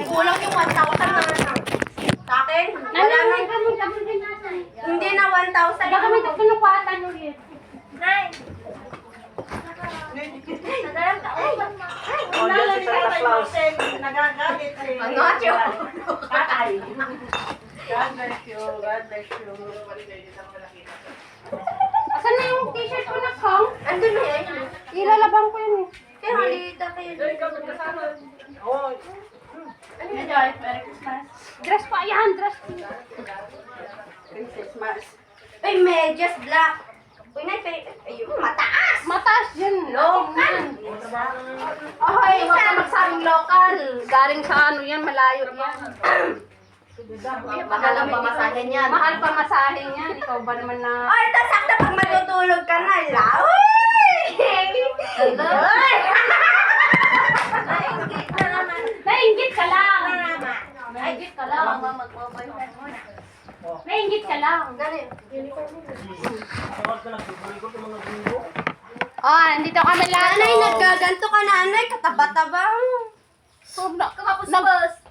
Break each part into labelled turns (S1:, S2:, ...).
S1: Kulang yung 1,000 na. Sa akin, wala na. Hindi na 1,000.
S2: Baka may tunupatan ulit.
S1: Nay. Nagalang ka. Ay,
S3: Oh,
S1: wala
S3: dyan si Santa Claus.
S1: nagagalit eh. Ano, Acho? Patay.
S3: God bless you. God bless you.
S2: Asan na yung t-shirt ko na Kong?
S1: Andun na yan.
S2: Ilalabang ko yun eh.
S1: Kaya halita kayo.
S3: Oh,
S1: Ano yun, Joy? Merry Christmas.
S2: Dress pa yan, dress.
S1: Christmas. Ay, medyas black. Uy, Nay, ayun, mataas.
S2: Mataas yun.
S1: Local.
S2: Ay, huwag ka magsabing local. Galing sa ano yan, malayo yan.
S1: Mahal ang pamasahin yan.
S2: Mahal pa masahin yan. Ikaw ba naman na...
S1: Ay, tasak na pag matutulog ka na. Uy! Uy! Nainggit na naman.
S2: Nainggit ka lang.
S1: Nainggit ka lang. Mag-boyfriend mo na.
S2: Nainggit ka lang.
S1: Ganun.
S3: tawag ka lang. Bibuli ko itong mga binggo.
S2: Oh, nandito kami lahat.
S1: Nanay, naggaganto ka nanay. Kataba-taba.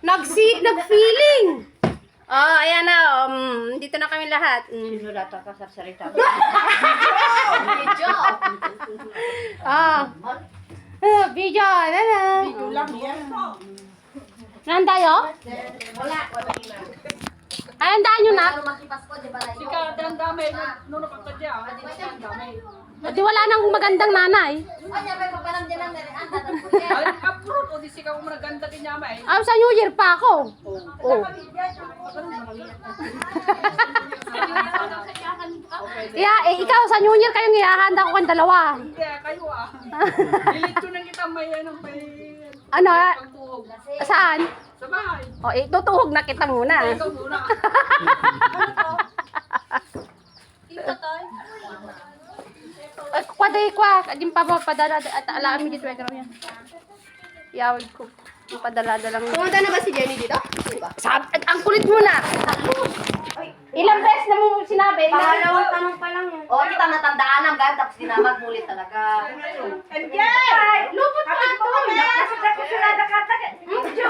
S2: Nag-feeling. Oh, ayan na. Dito na kami lahat.
S1: Sino lahat ka sa salita?
S2: Video. Video. Video
S3: lang yan.
S2: Nanda tayo?
S1: Wala.
S2: Ay, andaan nyo na.
S3: Si Kadang damay. Nuno ka dyan.
S2: Di wala nang magandang nanay.
S3: Ay, apurot. O di sikaw mo naganda din niya may.
S2: Sa New Year pa ako. Oh. Ikaw sa New Year kayong ihahanda ko kang dalawa.
S3: Hindi, kayo ah. Dilito na kita may ano may...
S2: Ano?
S3: Pagtuhog.
S2: Saan?
S3: Sa bahay.
S2: Tutuhog na kita muna.
S3: Ikaw muna.
S2: Kwaday kwa, kajim pa ba padala at alam mi dito egro yan. Yawid ko. Yung padala-dala lang.
S1: Pumunta na ba si Jenny dito? Diba?
S2: Ang kulit mo na. Ilang beses na mo sinabi?
S1: Pangalawang tanong pa lang yun.
S4: Oo, kita natandaan ang gan, tapos dinamag mulit talaga.
S1: Ay, lupot pa ito.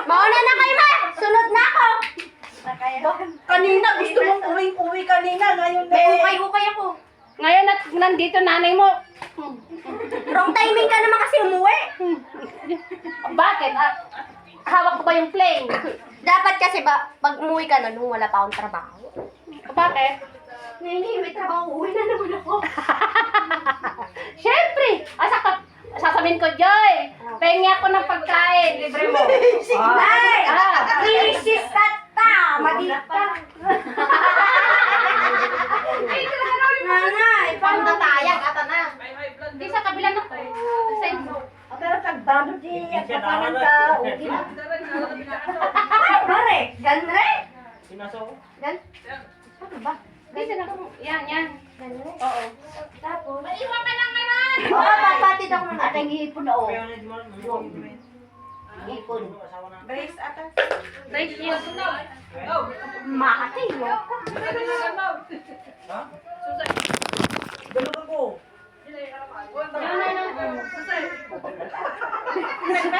S1: Mauna na kayo, ma! Sunod na ako!
S4: Kanina, gusto mong uwing-uwi kanina, ngayon
S1: May ukay-ukay ako.
S2: Ngayon at nandito nanay mo.
S1: Wrong timing ka naman kasi umuwi.
S2: Bakit? Hawak ko ba yung plane?
S1: Dapat kasi ba, pag umuwi ka na nung wala pa akong trabaho.
S2: Bakit?
S1: Hindi, may trabaho. Uwi na naman ako.
S2: Siyempre! Sasabihin ko, Joy, pengi ako ng pagkain. Libre mo.
S1: Ay! Isis ka ta! Madita!
S2: Ay, talaga naman yung
S1: Nanay!
S4: Paano natayag, ata na?
S2: Di sa kabila na ko. Sa inyo.
S4: Pero pagbago di, kapanan ka, uwi na.
S1: Ay, pare! Ganre!
S3: Sinaso ko?
S1: Gan? Ano ba?
S2: Dito na ko. Yan.
S1: Ganre?
S2: Oo.
S1: Tapos?
S2: Maiwan ka lang naman!
S1: Oo, papatid ako ng
S4: At ang ihipon na, oh.
S3: Kaya na di mo.
S4: Ihipon.
S3: Asawa na.
S1: Brace atas.
S2: Nice yun.
S1: Makati, no?
S3: Ha? Dalawa ko.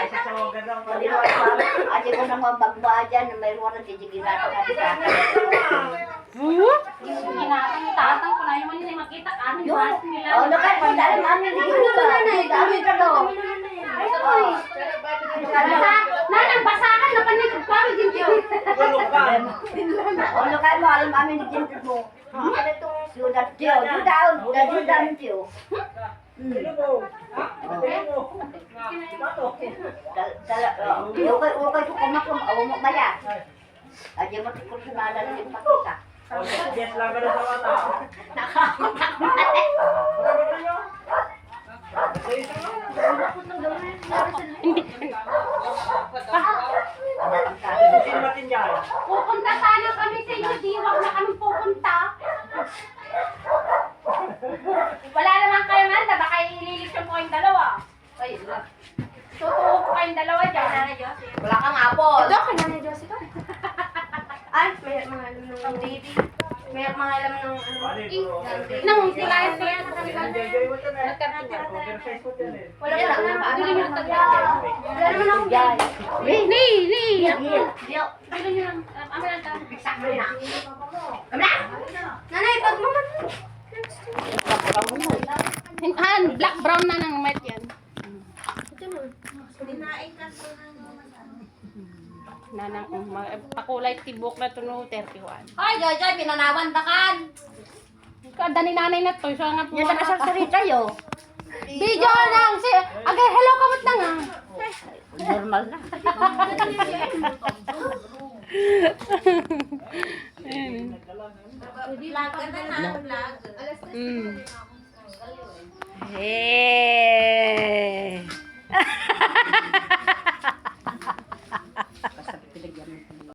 S3: Asawa ka daw.
S4: Paliwan pa, ate ko nang mabagba dyan, na mayroon na titigilan ka sa
S2: Tatang ko na yung manila makita kami.
S4: Oh, nakat mo, dahil mami, hindi ko ba? Dami ka to.
S2: Nanang basakan na panig ko kami din yun.
S3: Walo ka.
S4: Oh, nakat mo, alam mami, hindi din mo. Ano itong siyudad tiyo? Siyudad tiyo.
S3: Sino mo? Ha? Sino mo? Bato.
S4: Okay ko kumakum, awamok maya. Aja mo tikot sa nalala yung pakita.
S3: O, yes lang ka na sa mata. Sino natin dyan?
S2: Pupunta sana kami sa inyo, diwag na kami pupunta. Wala naman kayo man, baka ililisyon ko kayong dalawa. Ayun lang. Tutuwa ko kayong dalawa dyan. Nanay Josie.
S4: Wala kang apple.
S1: Ito, kanya ni Josie ko. Ay, may mga baby. May mga alam ng ano.
S2: Nang kilayan ko yan.
S1: Wala pa naman pa.
S2: Bili nyo ng tagya.
S1: Wala naman akong
S4: Yan.
S2: Ni.
S1: Yo.
S2: Bili nyo ng, amin lang tayo.
S1: Sakto na. Kamla! Nanay, pag mo man.
S2: Black brown na ng met yan. Nanang, pakulay tibok na ito no, 31.
S1: Hoy, Joy, pinanawan takan.
S2: Kada ni nanay na to, so nga po.
S4: Yan na nasasarita yo.
S2: Video lang si, agay hello kamot na nga.
S4: Normal na.
S1: Vlog ka na na, vlog.
S2: Mm. Hey.